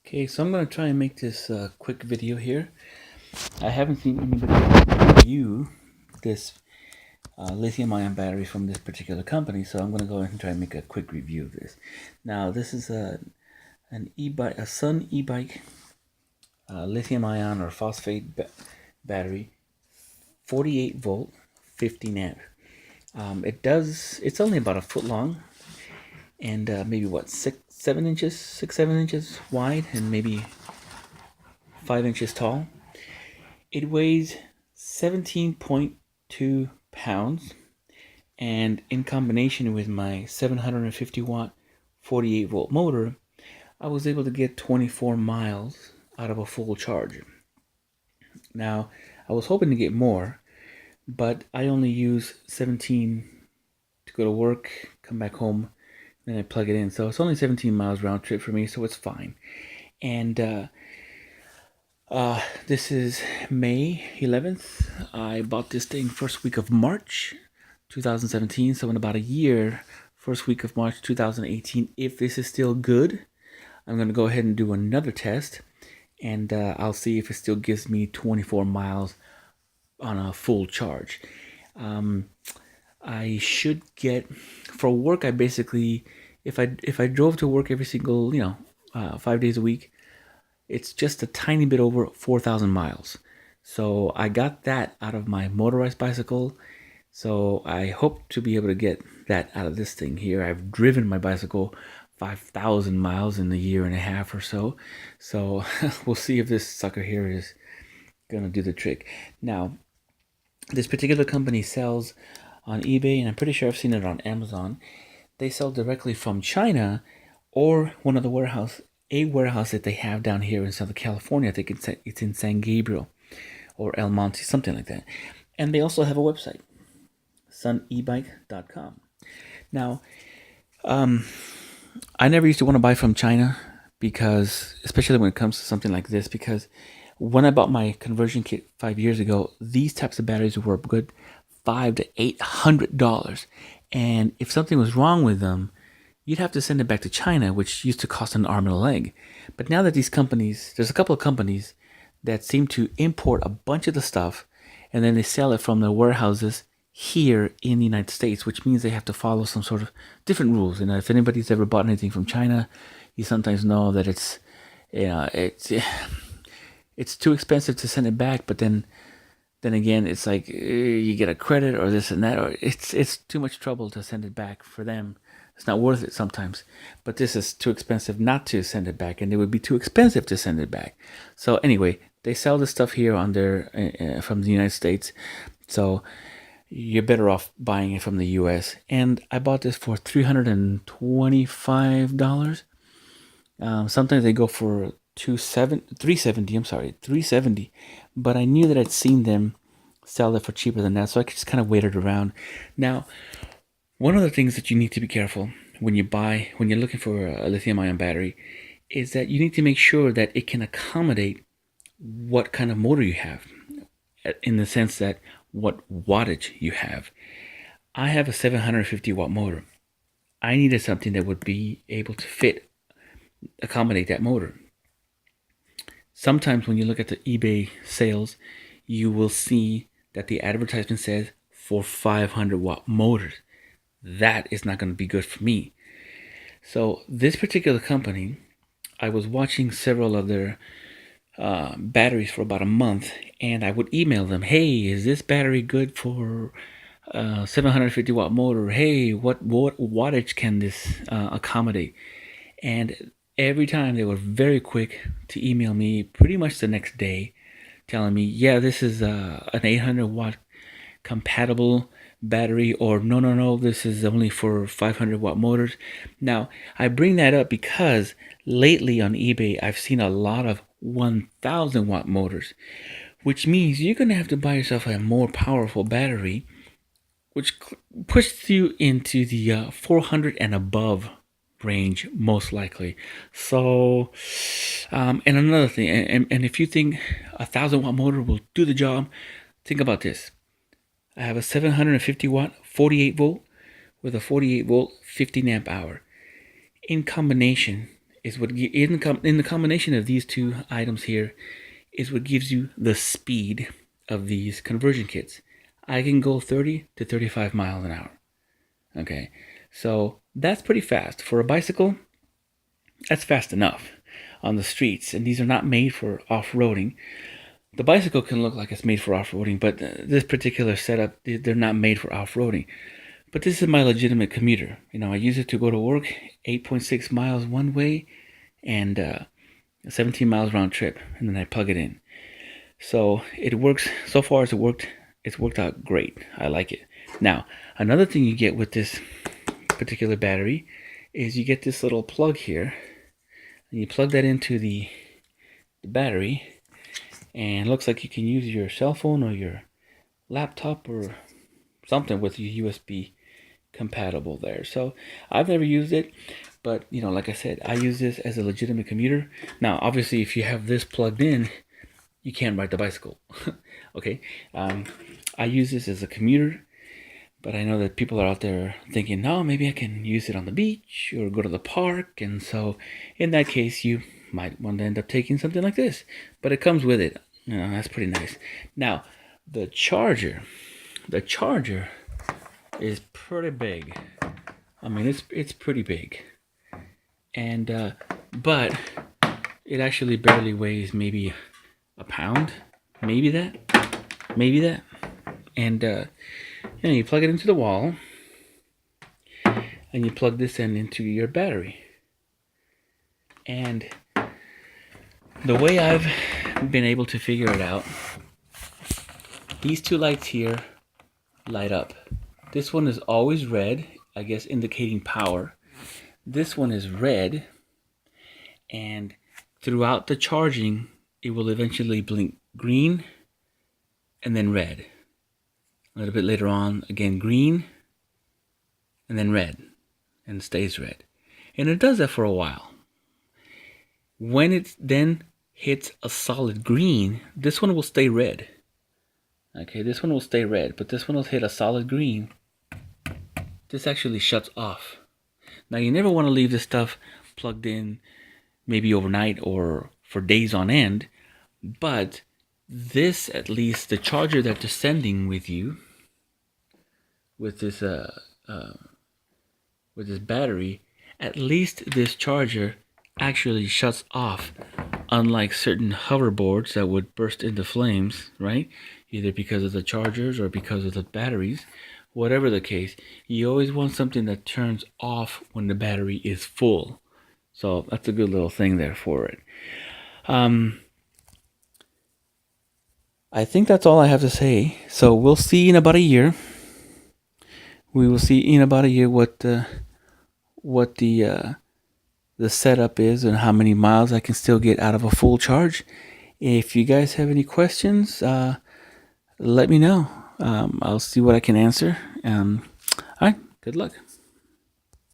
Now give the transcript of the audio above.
Okay, so I'm going to try and make this quick video here. I haven't seen anybody review this lithium-ion battery from this particular company, so I'm going to go ahead and try and make a quick review of this. Now, this is an e-bike, a Sun e-bike lithium-ion or phosphate battery, 48 volt, 15 amp. It's only about a foot long, and maybe what, 7 inches wide, and maybe 5 inches tall. It weighs 17.2 pounds, and in combination with my 750 watt 48 volt motor, I was able to get 24 miles out of a full charge. Now, I was hoping to get more, but I only use 17 to go to work, come back home, then I plug it in. So it's only 17 miles round trip for me, so it's fine. And this is May 11th. I bought this thing first week of March 2017, so in about a year, first week of March 2018, if this is still good, I'm going to go ahead and do another test, and I'll see if it still gives me 24 miles on a full charge. I should get, for work, I basically, if I drove to work every single, 5 days a week, it's just a tiny bit over 4,000 miles. So I got that out of my motorized bicycle. So I hope to be able to get that out of this thing here. I've driven my bicycle 5,000 miles in a year and a half or so. So we'll see if this sucker here is going to do the trick. Now, this particular company sells on eBay, and I'm pretty sure I've seen it on Amazon. They sell directly from China or one of the a warehouse that they have down here in Southern California. I think it's in San Gabriel or El Monte, something like that. And they also have a website, sunebike.com. Now, I never used to want to buy from China because, especially when it comes to something like this, because when I bought my conversion kit 5 years ago, these types of batteries were good $500 to $800, and if something was wrong with them, you'd have to send it back to China, which used to cost an arm and a leg. But now that these companies, there's a couple of companies that seem to import a bunch of the stuff, and then they sell it from their warehouses here in the United States, which means they have to follow some sort of different rules. And if anybody's ever bought anything from China, you sometimes know that it's too expensive to send it back, but then again, it's like you get a credit or this and that, or it's too much trouble to send it back for them. It's not worth it sometimes. But this is too expensive not to send it back, and it would be too expensive to send it back. So anyway, they sell this stuff here on their from the United States, so you're better off buying it from the U.S. And I bought this for $325. Sometimes they go for $370. But I knew that I'd seen them sell it for cheaper than that, so I just kind of waited around. Now, one of the things that you need to be careful when you're looking for a lithium-ion battery is that you need to make sure that it can accommodate what kind of motor you have, in the sense that what wattage you have. I have a 750 watt motor. I needed something that would be able to accommodate that motor. Sometimes when you look at the eBay sales, you will see that the advertisement says for 500 watt motors. That is not going to be good for me. So this particular company, I was watching several of their batteries for about a month, and I would email them, hey, is this battery good for 750 watt motor? Hey, what wattage can this accommodate? And every time they were very quick to email me pretty much the next day, telling me, yeah, this is an 800 watt compatible battery, or no, this is only for 500 watt motors. Now, I bring that up because lately on eBay, I've seen a lot of 1000 watt motors, which means you're going to have to buy yourself a more powerful battery, which pushes you into the 400 and above range, most likely. So, and another thing, and if you think 1000 watt motor will do the job, think about this. I have a 750 watt 48 volt with a 48 volt 15 amp hour. In combination, is what in the combination of these two items here is what gives you the speed of these conversion kits. I can go 30 to 35 miles an hour. Okay, so that's pretty fast for a bicycle. That's fast enough on the streets, and these are not made for off-roading. The bicycle can look like it's made for off-roading, but this particular setup, they're not made for off-roading. But this is my legitimate commuter. You know, I use it to go to work, 8.6 miles one way, and 17 miles round trip, and then I plug it in. So it works. So far as it's worked out great. I like it. Now, another thing you get with this particular battery is you get this little plug here, and you plug that into the battery, and it looks like you can use your cell phone or your laptop or something with your USB compatible there. So I've never used it, but you know, like I said, I use this as a legitimate commuter. Now, obviously, if you have this plugged in, you can't ride the bicycle. Okay, I use this as a commuter, but I know that people are out there thinking, no, maybe I can use it on the beach or go to the park, and so in that case, you might want to end up taking something like this. But it comes with it. You know, that's pretty nice. Now, the charger is pretty big. I mean, it's pretty big, and but it actually barely weighs maybe a pound, maybe that, and you know, you plug it into the wall, and you plug this end into your battery, and the way I've been able to figure it out, these two lights here light up. This one is always red, I guess indicating power. This one is red, and throughout the charging, it will eventually blink green and then red. A little bit later on, again green and then red, and it stays red. And it does that for a while. When it then hits a solid green, this one will stay red. Okay, this one will stay red, but this one will hit a solid green. This actually shuts off. Now, you never want to leave this stuff plugged in maybe overnight or for days on end, but this, at least the charger that you're sending with you with this battery, at least this charger actually shuts off, unlike certain hoverboards that would burst into flames, right? Either because of the chargers or because of the batteries. Whatever the case, you always want something that turns off when the battery is full. So that's a good little thing there for it. I think that's all I have to say. So we'll see in about a year. We will see in about a year what the setup is and how many miles I can still get out of a full charge. If you guys have any questions, let me know. I'll see what I can answer. All right, good luck.